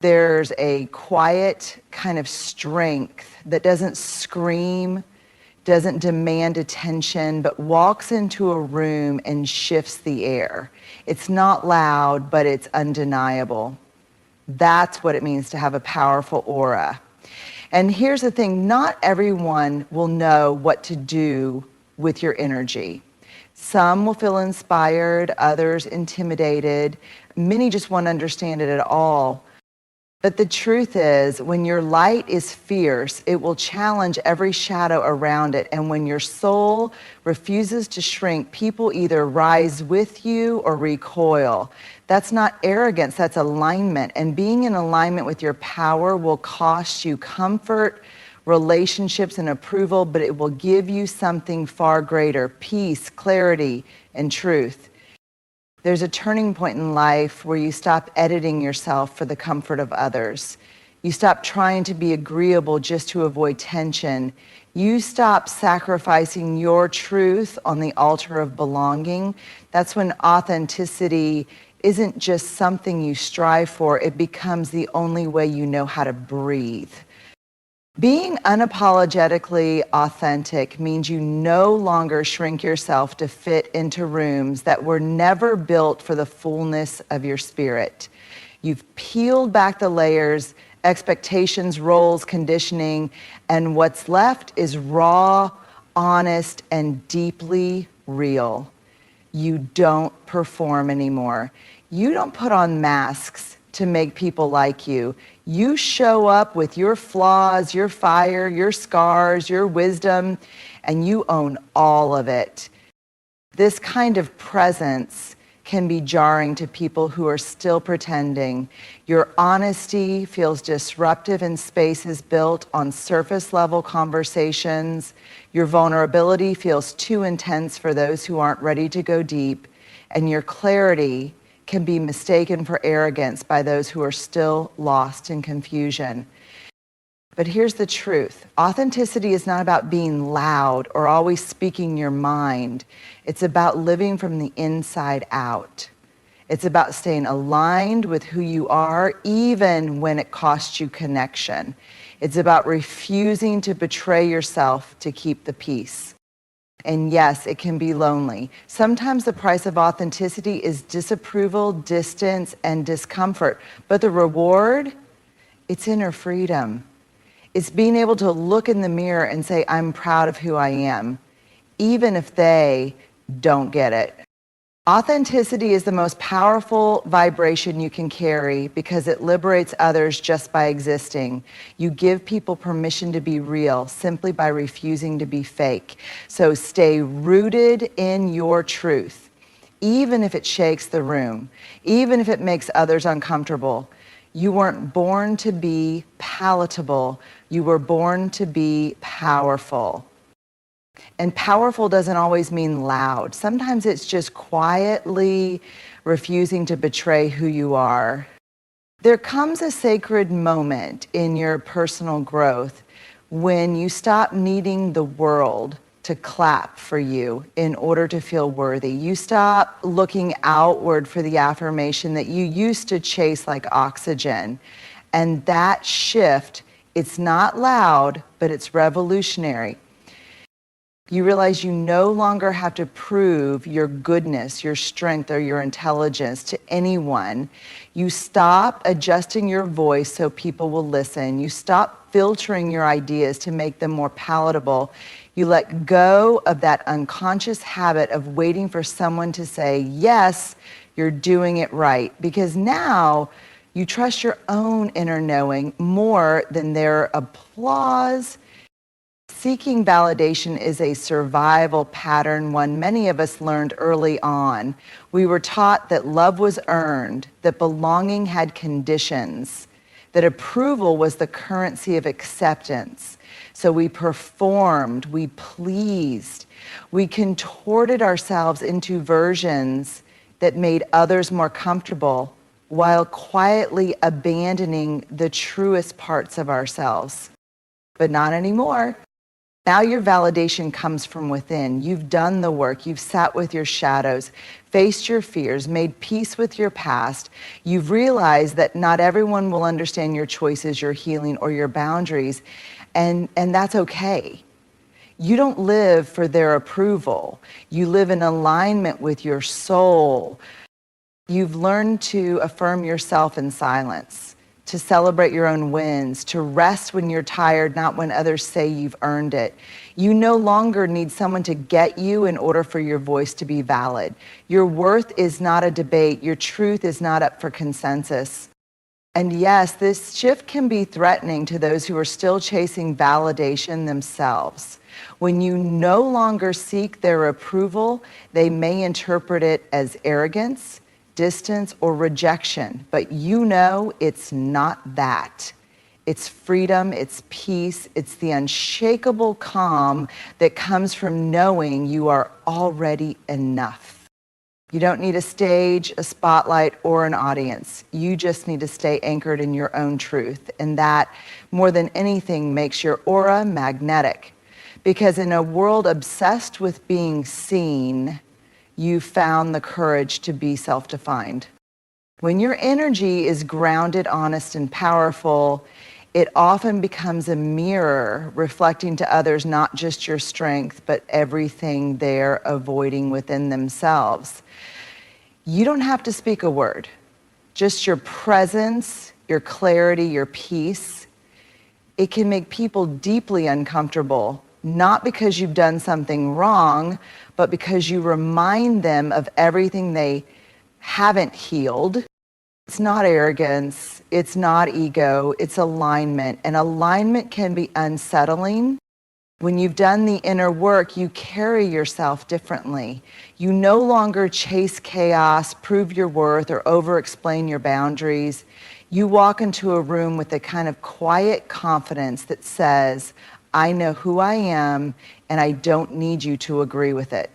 There's a quiet kind of strength that doesn't scream, doesn't demand attention, but walks into a room and shifts the air. It's not loud, but it's undeniable. That's what it means to have a powerful aura. And here's the thing, not everyone will know what to do with your energy. Some will feel inspired, others intimidated. Many just won't understand it at all. But the truth is, when your light is fierce, it will challenge every shadow around it. And when your soul refuses to shrink, people either rise with you or recoil. That's not arrogance, that's alignment. And being in alignment with your power will cost you comfort, relationships, and approval, but it will give you something far greater: peace, clarity, and truth. There's a turning point in life where you stop editing yourself for the comfort of others. You stop trying to be agreeable just to avoid tension. You stop sacrificing your truth on the altar of belonging. That's when authenticity isn't just something you strive for, it becomes the only way you know how to breathe. Being unapologetically authentic means you no longer shrink yourself to fit into rooms that were never built for the fullness of your spirit. You've peeled back the layers, expectations, roles, conditioning, and what's left is raw, honest, and deeply real. You don't perform anymore. You don't put on masks to make people like you. You show up with your flaws, your fire, your scars, your wisdom, and you own all of it. This kind of presence can be jarring to people who are still pretending. Your honesty feels disruptive in spaces built on surface level conversations. Your vulnerability feels too intense for those who aren't ready to go deep. And your clarity can be mistaken for arrogance by those who are still lost in confusion. But here's the truth. Authenticity is not about being loud or always speaking your mind. It's about living from the inside out. It's about staying aligned with who you are, even when it costs you connection. It's about refusing to betray yourself to keep the peace. And yes, it can be lonely. Sometimes the price of authenticity is disapproval, distance, and discomfort. But the reward, it's inner freedom. It's being able to look in the mirror and say, I'm proud of who I am, even if they don't get it. Authenticity is the most powerful vibration you can carry because it liberates others just by existing. You give people permission to be real simply by refusing to be fake. So stay rooted in your truth, even if it shakes the room, even if it makes others uncomfortable. You weren't born to be palatable. You were born to be powerful. And powerful doesn't always mean loud. Sometimes it's just quietly refusing to betray who you are. There comes a sacred moment in your personal growth when you stop needing the world to clap for you in order to feel worthy. You stop looking outward for the affirmation that you used to chase like oxygen. And that shift, it's not loud, but it's revolutionary. You realize you no longer have to prove your goodness, your strength, or your intelligence to anyone. You stop adjusting your voice so people will listen. You stop filtering your ideas to make them more palatable. You let go of that unconscious habit of waiting for someone to say, yes, you're doing it right. Because now you trust your own inner knowing more than their applause. Seeking validation is a survival pattern, one many of us learned early on. We were taught that love was earned, that belonging had conditions, that approval was the currency of acceptance. So we performed, we pleased, we contorted ourselves into versions that made others more comfortable while quietly abandoning the truest parts of ourselves. But not anymore. Now your validation comes from within. You've done the work. You've sat with your shadows, faced your fears, made peace with your past. You've realized that not everyone will understand your choices, your healing, or your boundaries, and that's okay. You don't live for their approval. You live in alignment with your soul. You've learned to affirm yourself in silence, to celebrate your own wins, to rest when you're tired, not when others say you've earned it. You no longer need someone to get you in order for your voice to be valid. Your worth is not a debate. Your truth is not up for consensus. And yes, this shift can be threatening to those who are still chasing validation themselves. When you no longer seek their approval, they may interpret it as arrogance, distance, or rejection, but you know it's not that. It's freedom, it's peace, it's the unshakable calm that comes from knowing you are already enough. You don't need a stage, a spotlight, or an audience. You just need to stay anchored in your own truth. And that, more than anything, makes your aura magnetic. Because in a world obsessed with being seen, you found the courage to be self-defined. When your energy is grounded, honest, and powerful, it often becomes a mirror reflecting to others not just your strength, but everything they're avoiding within themselves. You don't have to speak a word. Just your presence, your clarity, your peace. It can make people deeply uncomfortable, not because you've done something wrong, but because you remind them of everything they haven't healed. It's not arrogance, it's not ego, it's alignment. And alignment can be unsettling. When you've done the inner work, you carry yourself differently. You no longer chase chaos, prove your worth, or over-explain your boundaries. You walk into a room with a kind of quiet confidence that says, I know who I am, and I don't need you to agree with it.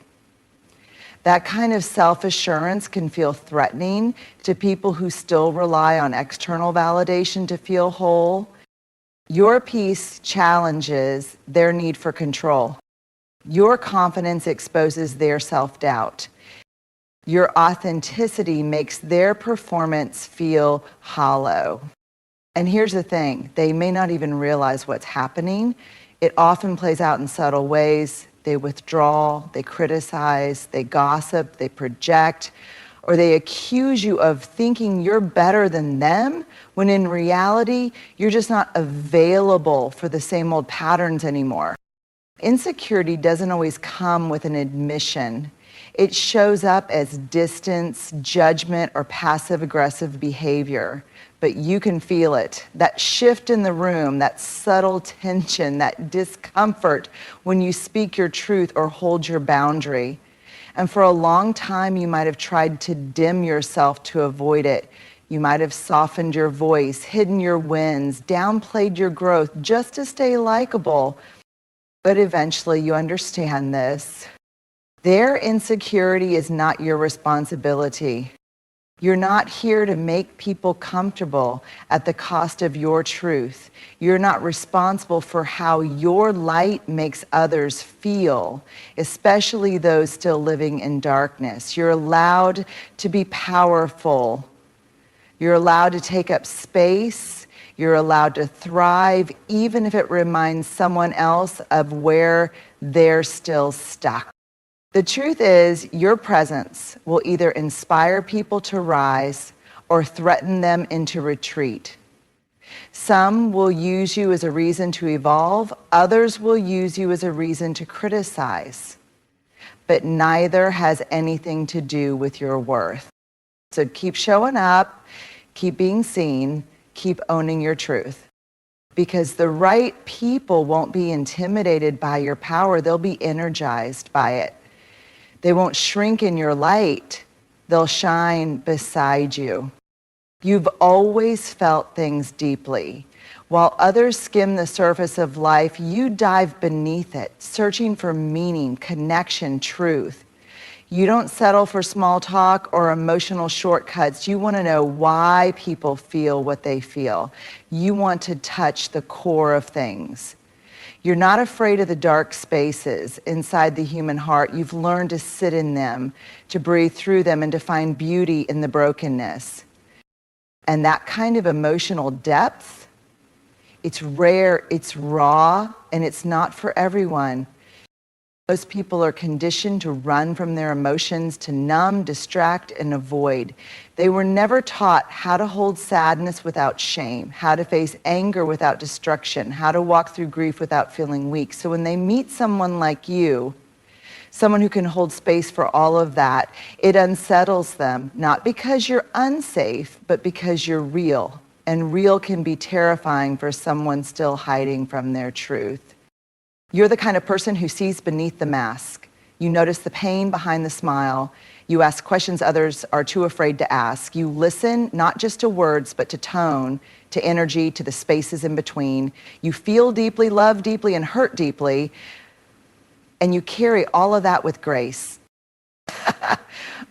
That kind of self-assurance can feel threatening to people who still rely on external validation to feel whole. Your peace challenges their need for control. Your confidence exposes their self-doubt. Your authenticity makes their performance feel hollow. And here's the thing, they may not even realize what's happening. It often plays out in subtle ways. They withdraw, they criticize, they gossip, they project, or they accuse you of thinking you're better than them, when in reality, you're just not available for the same old patterns anymore. Insecurity doesn't always come with an admission. It shows up as distance, judgment, or passive-aggressive behavior. But you can feel it, that shift in the room, that subtle tension, that discomfort when you speak your truth or hold your boundary. And for a long time, you might have tried to dim yourself to avoid it. You might have softened your voice, hidden your wins, downplayed your growth just to stay likable. But eventually you understand this. Their insecurity is not your responsibility. You're not here to make people comfortable at the cost of your truth. You're not responsible for how your light makes others feel, especially those still living in darkness. You're allowed to be powerful. You're allowed to take up space. You're allowed to thrive, even if it reminds someone else of where they're still stuck. The truth is, your presence will either inspire people to rise or threaten them into retreat. Some will use you as a reason to evolve. Others will use you as a reason to criticize. But neither has anything to do with your worth. So keep showing up, keep being seen, keep owning your truth. Because the right people won't be intimidated by your power, they'll be energized by it. They won't shrink in your light, they'll shine beside you. You've always felt things deeply. While others skim the surface of life, you dive beneath it, searching for meaning, connection, truth. You don't settle for small talk or emotional shortcuts. You want to know why people feel what they feel. You want to touch the core of things. You're not afraid of the dark spaces inside the human heart. You've learned to sit in them, to breathe through them, and to find beauty in the brokenness. And that kind of emotional depth, it's rare, it's raw, and it's not for everyone. Most people are conditioned to run from their emotions, to numb, distract, and avoid. They were never taught how to hold sadness without shame, how to face anger without destruction, how to walk through grief without feeling weak. So when they meet someone like you, someone who can hold space for all of that, it unsettles them, not because you're unsafe, but because you're real. And real can be terrifying for someone still hiding from their truth. You're the kind of person who sees beneath the mask. You notice the pain behind the smile. You ask questions others are too afraid to ask. You listen not just to words, but to tone, to energy, to the spaces in between. You feel deeply, love deeply, and hurt deeply. And you carry all of that with grace.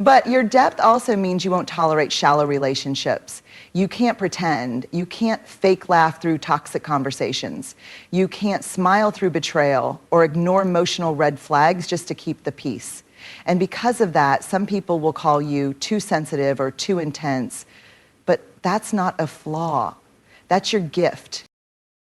But your depth also means you won't tolerate shallow relationships. You can't pretend. You can't fake laugh through toxic conversations. You can't smile through betrayal or ignore emotional red flags just to keep the peace. And because of that, some people will call you too sensitive or too intense. But that's not a flaw. That's your gift.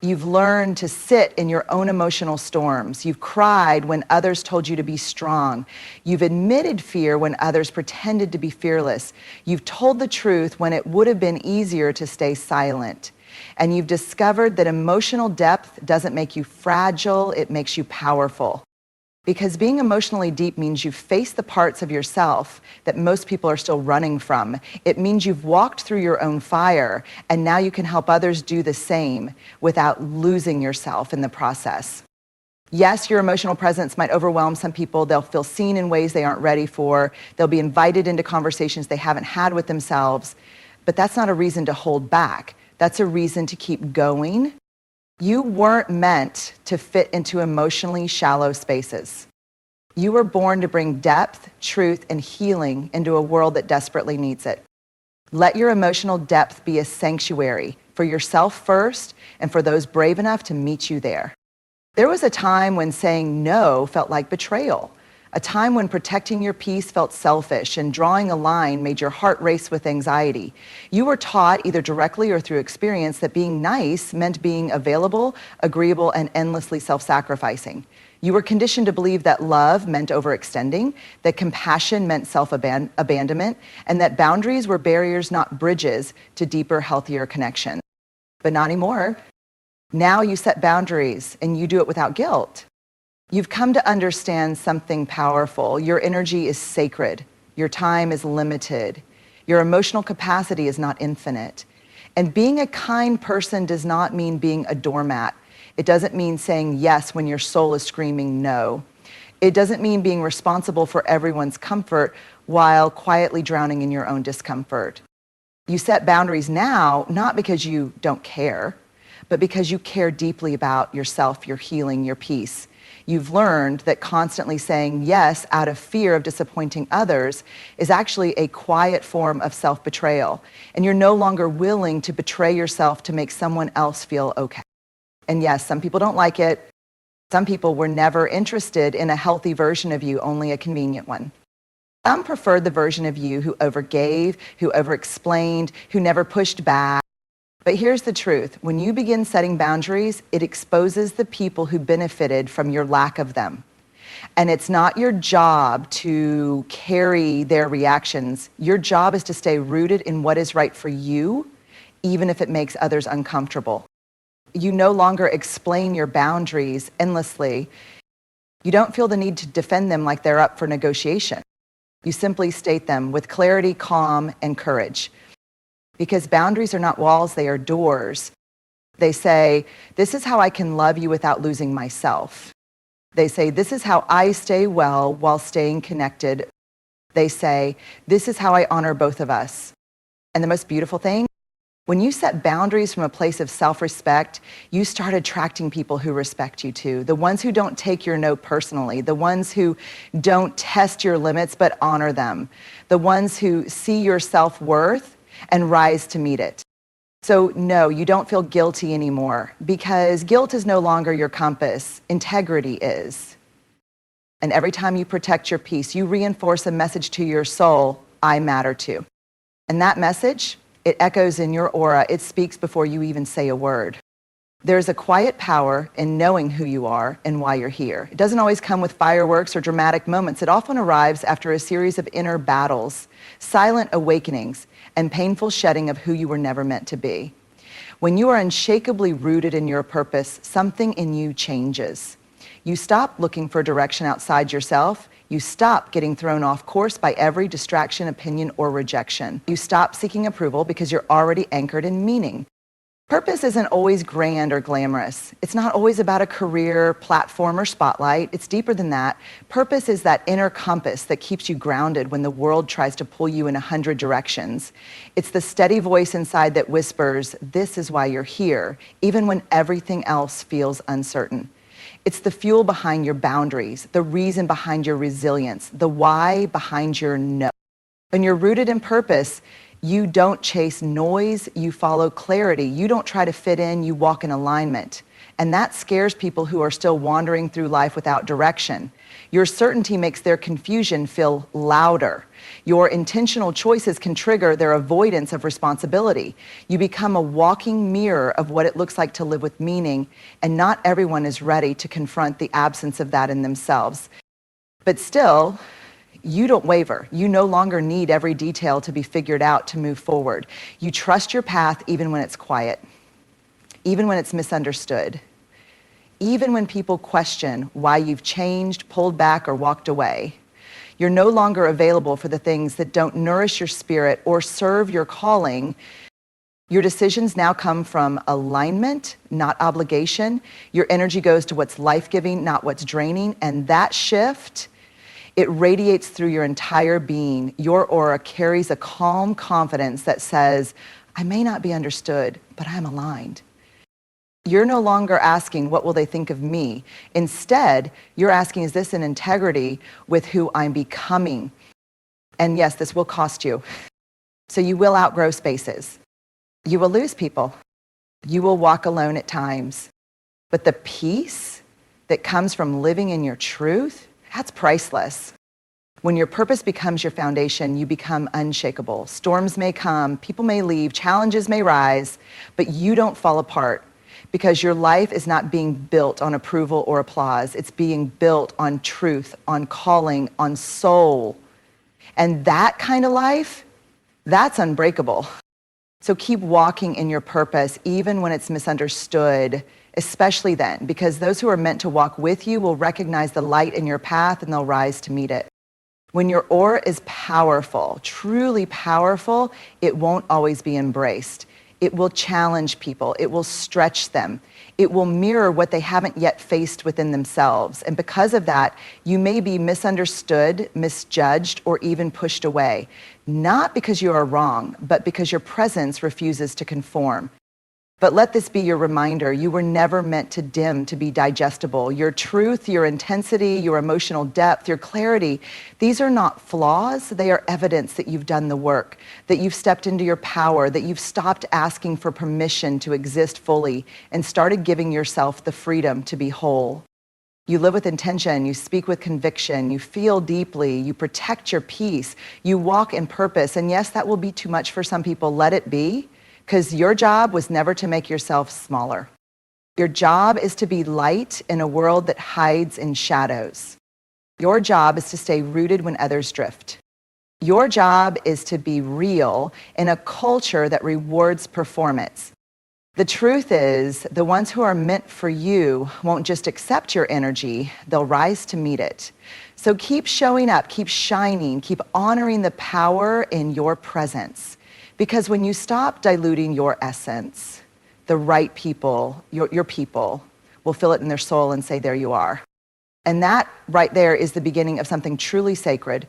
You've learned to sit in your own emotional storms. You've cried when others told you to be strong. You've admitted fear when others pretended to be fearless. You've told the truth when it would have been easier to stay silent. And you've discovered that emotional depth doesn't make you fragile, it makes you powerful. Because being emotionally deep means you've faced the parts of yourself that most people are still running from. It means you've walked through your own fire, and now you can help others do the same without losing yourself in the process. Yes, your emotional presence might overwhelm some people. They'll feel seen in ways they aren't ready for. They'll be invited into conversations they haven't had with themselves. But that's not a reason to hold back. That's a reason to keep going. You weren't meant to fit into emotionally shallow spaces. You were born to bring depth, truth, and healing into a world that desperately needs it. Let your emotional depth be a sanctuary for yourself first and for those brave enough to meet you there. There was a time when saying no felt like betrayal, a time when protecting your peace felt selfish and drawing a line made your heart race with anxiety. You were taught, either directly or through experience, that being nice meant being available, agreeable, and endlessly self-sacrificing. You were conditioned to believe that love meant overextending, that compassion meant self-abandonment, and that boundaries were barriers, not bridges, to deeper, healthier connection. But not anymore. Now you set boundaries, and you do it without guilt. You've come to understand something powerful. Your energy is sacred. Your time is limited. Your emotional capacity is not infinite. And being a kind person does not mean being a doormat. It doesn't mean saying yes when your soul is screaming no. It doesn't mean being responsible for everyone's comfort while quietly drowning in your own discomfort. You set boundaries now, not because you don't care, but because you care deeply about yourself, your healing, your peace. You've learned that constantly saying yes out of fear of disappointing others is actually a quiet form of self-betrayal. And you're no longer willing to betray yourself to make someone else feel okay. And yes, some people don't like it. Some people were never interested in a healthy version of you, only a convenient one. Some preferred the version of you who overgave, who overexplained, who never pushed back. But here's the truth. When you begin setting boundaries, it exposes the people who benefited from your lack of them. And it's not your job to carry their reactions. Your job is to stay rooted in what is right for you, even if it makes others uncomfortable. You no longer explain your boundaries endlessly. You don't feel the need to defend them like they're up for negotiation. You simply state them with clarity, calm, and courage. Because boundaries are not walls, they are doors. They say, this is how I can love you without losing myself. They say, this is how I stay well while staying connected. They say, this is how I honor both of us. And the most beautiful thing, when you set boundaries from a place of self-respect, you start attracting people who respect you too. The ones who don't take your no personally, the ones who don't test your limits but honor them, the ones who see your self-worth and rise to meet it. So no, you don't feel guilty anymore because guilt is no longer your compass. Integrity is. And every time you protect your peace, you reinforce a message to your soul, I matter too. And that message, it echoes in your aura. It speaks before you even say a word. There's a quiet power in knowing who you are and why you're here. It doesn't always come with fireworks or dramatic moments. It often arrives after a series of inner battles, silent awakenings, and painful shedding of who you were never meant to be. When you are unshakably rooted in your purpose, something in you changes. You stop looking for direction outside yourself. You stop getting thrown off course by every distraction, opinion, or rejection. You stop seeking approval because you're already anchored in meaning. Purpose isn't always grand or glamorous. It's not always about a career, platform, or spotlight. It's deeper than that. Purpose is that inner compass that keeps you grounded when the world tries to pull you in 100 directions. It's the steady voice inside that whispers, this is why you're here, even when everything else feels uncertain. It's the fuel behind your boundaries, the reason behind your resilience, the why behind your no. When you're rooted in purpose, you don't chase noise, you follow clarity. You don't try to fit in, you walk in alignment. And that scares people who are still wandering through life without direction. Your certainty makes their confusion feel louder. Your intentional choices can trigger their avoidance of responsibility. You become a walking mirror of what it looks like to live with meaning, and not everyone is ready to confront the absence of that in themselves. But still, you don't waver. You no longer need every detail to be figured out to move forward. You trust your path even when it's quiet, even when it's misunderstood, even when people question why you've changed, pulled back, or walked away. You're no longer available for the things that don't nourish your spirit or serve your calling. Your decisions now come from alignment, not obligation. Your energy goes to what's life-giving, not what's draining. And that shift, it radiates through your entire being. Your aura carries a calm confidence that says, I may not be understood, but I'm aligned. You're no longer asking, what will they think of me? Instead, you're asking, is this in integrity with who I'm becoming? And yes, this will cost you. So you will outgrow spaces. You will lose people. You will walk alone at times. But the peace that comes from living in your truth, that's priceless. When your purpose becomes your foundation, you become unshakable. Storms may come, people may leave, challenges may rise, but you don't fall apart because your life is not being built on approval or applause. It's being built on truth, on calling, on soul. And that kind of life, that's unbreakable. So keep walking in your purpose, even when it's misunderstood, especially then, because those who are meant to walk with you will recognize the light in your path and they'll rise to meet it. When your aura is powerful, truly powerful, it won't always be embraced. It will challenge people. It will stretch them. It will mirror what they haven't yet faced within themselves. And because of that, you may be misunderstood, misjudged, or even pushed away. Not because you are wrong, but because your presence refuses to conform. But let this be your reminder, you were never meant to dim to be digestible. Your truth, your intensity, your emotional depth, your clarity, these are not flaws, they are evidence that you've done the work, that you've stepped into your power, that you've stopped asking for permission to exist fully and started giving yourself the freedom to be whole. You live with intention, you speak with conviction, you feel deeply, you protect your peace, you walk in purpose, and yes, that will be too much for some people, let it be. Because your job was never to make yourself smaller. Your job is to be light in a world that hides in shadows. Your job is to stay rooted when others drift. Your job is to be real in a culture that rewards performance. The truth is, the ones who are meant for you won't just accept your energy, they'll rise to meet it. So keep showing up, keep shining, keep honoring the power in your presence. Because when you stop diluting your essence, the right people, your people, will feel it in their soul and say, there you are. And that right there is the beginning of something truly sacred.